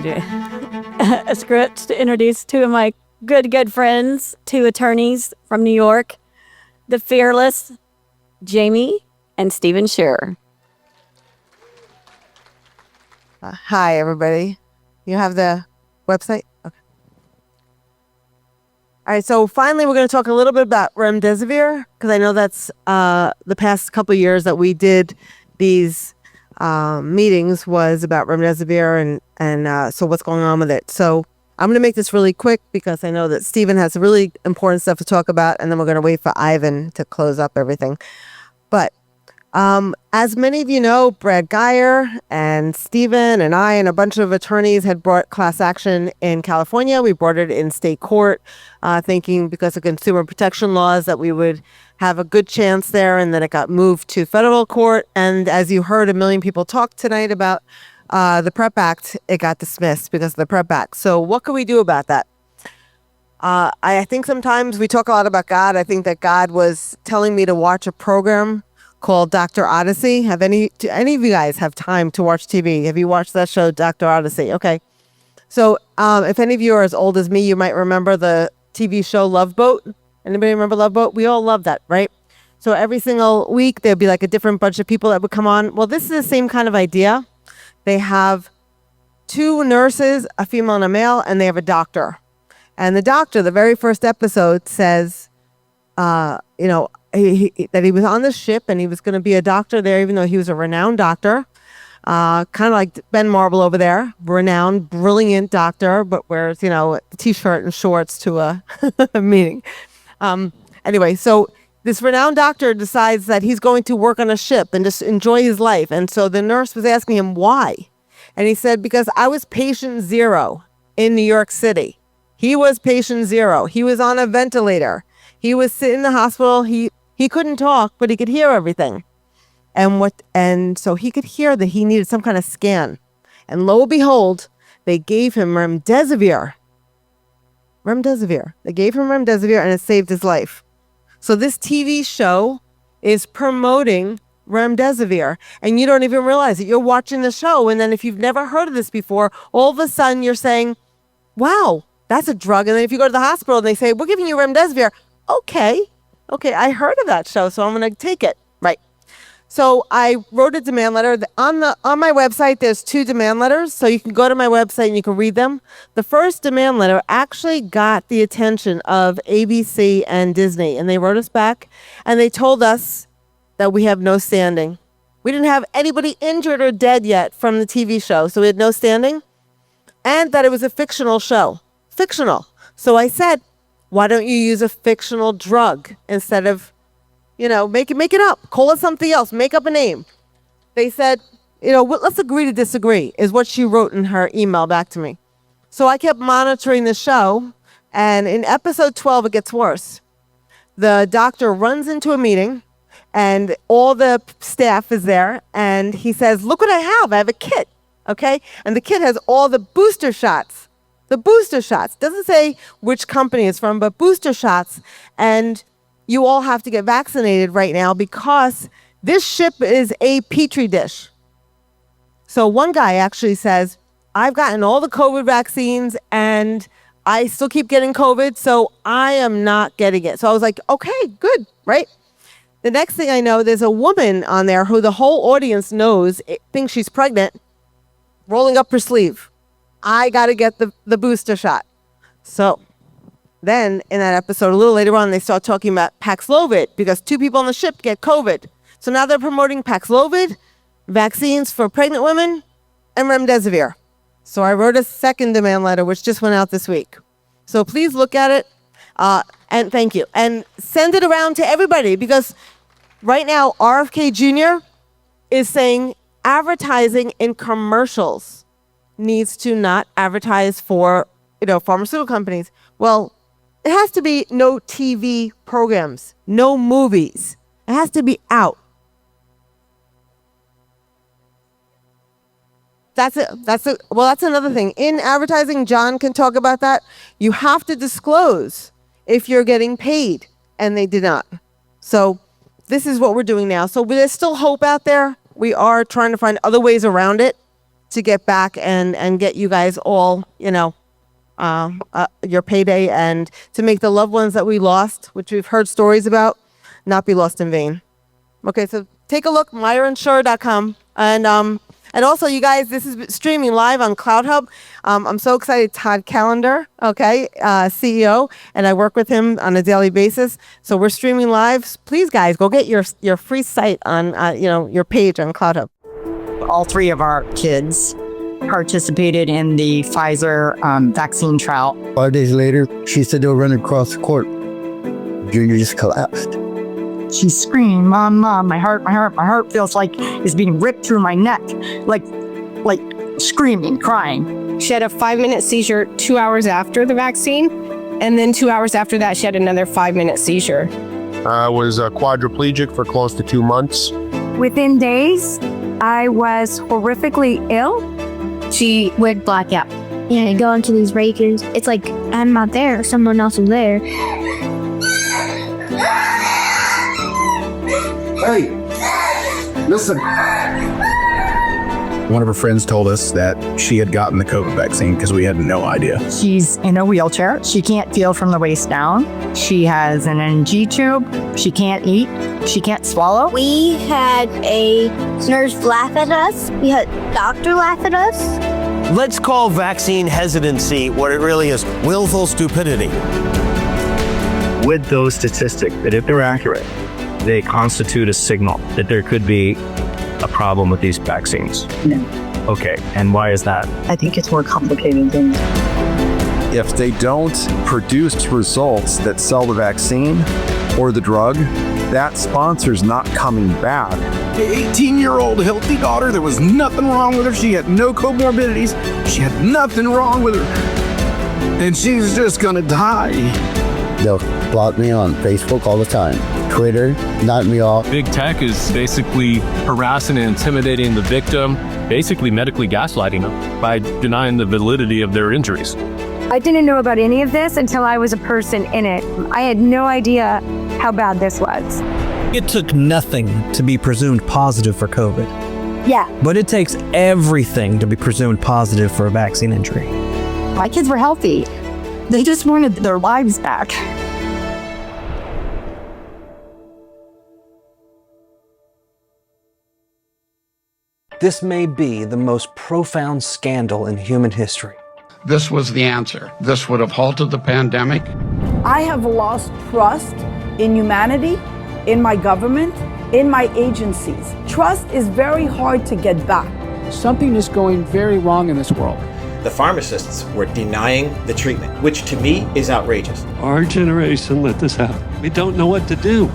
need a script to introduce two of my good friends, two attorneys from New York, the fearless Jamie and Stephen Scher. Hi, everybody. You have the website? Okay. All right, so finally we're going to talk a little bit about Remdesivir, because I know that's the past couple of years that we did these meetings was about Remdesivir and so what's going on with it. So I'm going to make this really quick because I know that Stephen has really important stuff to talk about, and then we're going to wait for Ivan to close up everything. But as many of you know, Brad Geyer and Stephen and I and a bunch of attorneys had brought class action in California. We brought it in state court, thinking because of consumer protection laws that we would have a good chance there, and then it got moved to federal court. And as you heard a million people talk tonight about the PrEP Act, it got dismissed because of the PrEP Act. So what can we do about that? I think sometimes we talk a lot about God. I think that God was telling me to watch a program called Dr. Odyssey. Do any of you guys have time to watch TV? Have you watched that show, Dr. Odyssey? Okay. So if any of you are as old as me, you might remember the TV show Love Boat. Anybody remember Love Boat? We all love that, right? So every single week, there'd be like a different bunch of people that would come on. Well, this is the same kind of idea. They have two nurses, a female and a male, and they have a doctor. And the doctor, the very first episode says, that he was on the ship and he was going to be a doctor there, even though he was a renowned doctor, kind of like Ben Marble over there, renowned, brilliant doctor, but wears, a t-shirt and shorts to a meeting. Anyway, so this renowned doctor decides that he's going to work on a ship and just enjoy his life. And so the nurse was asking him why. And he said, because I was patient zero in New York City. He was patient zero. He was on a ventilator. He was sitting in the hospital. He couldn't talk, but he could hear everything. And so he could hear that he needed some kind of scan. And lo and behold, they gave him Remdesivir. They gave him Remdesivir and it saved his life. So this TV show is promoting Remdesivir, and you don't even realize it. You're watching the show, and then if you've never heard of this before, all of a sudden you're saying, wow, that's a drug. And then if you go to the hospital and they say, we're giving you Remdesivir. Okay, I heard of that show, so I'm going to take it. Right. So I wrote a demand letter. On my website, there's two demand letters, so you can go to my website and you can read them. The first demand letter actually got the attention of ABC and Disney, and they wrote us back, and they told us that we have no standing. We didn't have anybody injured or dead yet from the TV show, so we had no standing, and that it was a fictional show. Fictional. So I said, why don't you use a fictional drug instead of make it up. Call it something else. Make up a name. They said, let's agree to disagree, is what she wrote in her email back to me. So I kept monitoring the show, and in episode 12, it gets worse. The doctor runs into a meeting, and all the staff is there, and he says, look what I have. I have a kit, okay? And the kit has all the booster shots. The booster shots. Doesn't say which company it's from, but booster shots. And you all have to get vaccinated right now because this ship is a petri dish. So one guy actually says, I've gotten all the COVID vaccines and I still keep getting COVID, so I am not getting it. So I was like, okay, good, right? The next thing I know, there's a woman on there who the whole audience knows, thinks she's pregnant, rolling up her sleeve. I got to get the booster shot. So then in that episode, a little later on, they start talking about Paxlovid because two people on the ship get COVID. So now they're promoting Paxlovid, vaccines for pregnant women, and Remdesivir. So I wrote a second demand letter, which just went out this week. So please look at it, and thank you. And send it around to everybody because right now, RFK Jr. is saying advertising in commercials needs to not advertise for, pharmaceutical companies. Well, it has to be no TV programs, no movies. It has to be out. That's another thing. In advertising, John can talk about that. You have to disclose if you're getting paid, and they did not. So this is what we're doing now. So there's still hope out there. We are trying to find other ways around it. to get back and get you guys all, your payday, and to make the loved ones that we lost, which we've heard stories about, not be lost in vain. Okay, so take a look, MyronScher.com. And also, you guys, this is streaming live on CloudHub. I'm so excited. Todd Callender, CEO, and I work with him on a daily basis. So we're streaming live. Please, guys, go get your free site on, your page on CloudHub. All three of our kids participated in the Pfizer vaccine trial. 5 days later, she said they were running across the court. Junior just collapsed. She screamed, "Mom, Mom, my heart feels like it's being ripped through my neck," like screaming, crying. She had a 5-minute seizure 2 hours after the vaccine, and then 2 hours after that, she had another 5-minute seizure. I was quadriplegic for close to 2 months. Within days, I was horrifically ill. She would black out. Yeah, go into these rages. It's like I'm not there, someone else is there. Hey, listen. One of her friends told us that she had gotten the COVID vaccine because we had no idea. She's in a wheelchair. She can't feel from the waist down. She has an NG tube. She can't eat. She can't swallow. We had a nurse laugh at us. We had a doctor laugh at us. Let's call vaccine hesitancy what it really is: willful stupidity. With those statistics, that if they're accurate, they constitute a signal that there could be a problem with these vaccines. No. Okay, and why is that? I think it's more complicated than If they don't produce results that sell the vaccine or the drug, that sponsor's not coming back. The 18-year-old healthy daughter, there was nothing wrong with her. She had no comorbidities. She had nothing wrong with her. And she's just gonna die. They'll block me on Facebook all the time. Twitter, knock me off. Big tech is basically harassing and intimidating the victim, basically medically gaslighting them by denying the validity of their injuries. I didn't know about any of this until I was a person in it. I had no idea how bad this was. It took nothing to be presumed positive for COVID. Yeah. But it takes everything to be presumed positive for a vaccine injury. my kids were healthy. They just wanted their lives back. This may be the most profound scandal in human history. This was the answer. This would have halted the pandemic. I have lost trust in humanity, in my government, in my agencies. Trust is very hard to get back. Something is going very wrong in this world. The pharmacists were denying the treatment, which to me is outrageous. Our generation let this happen. We don't know what to do.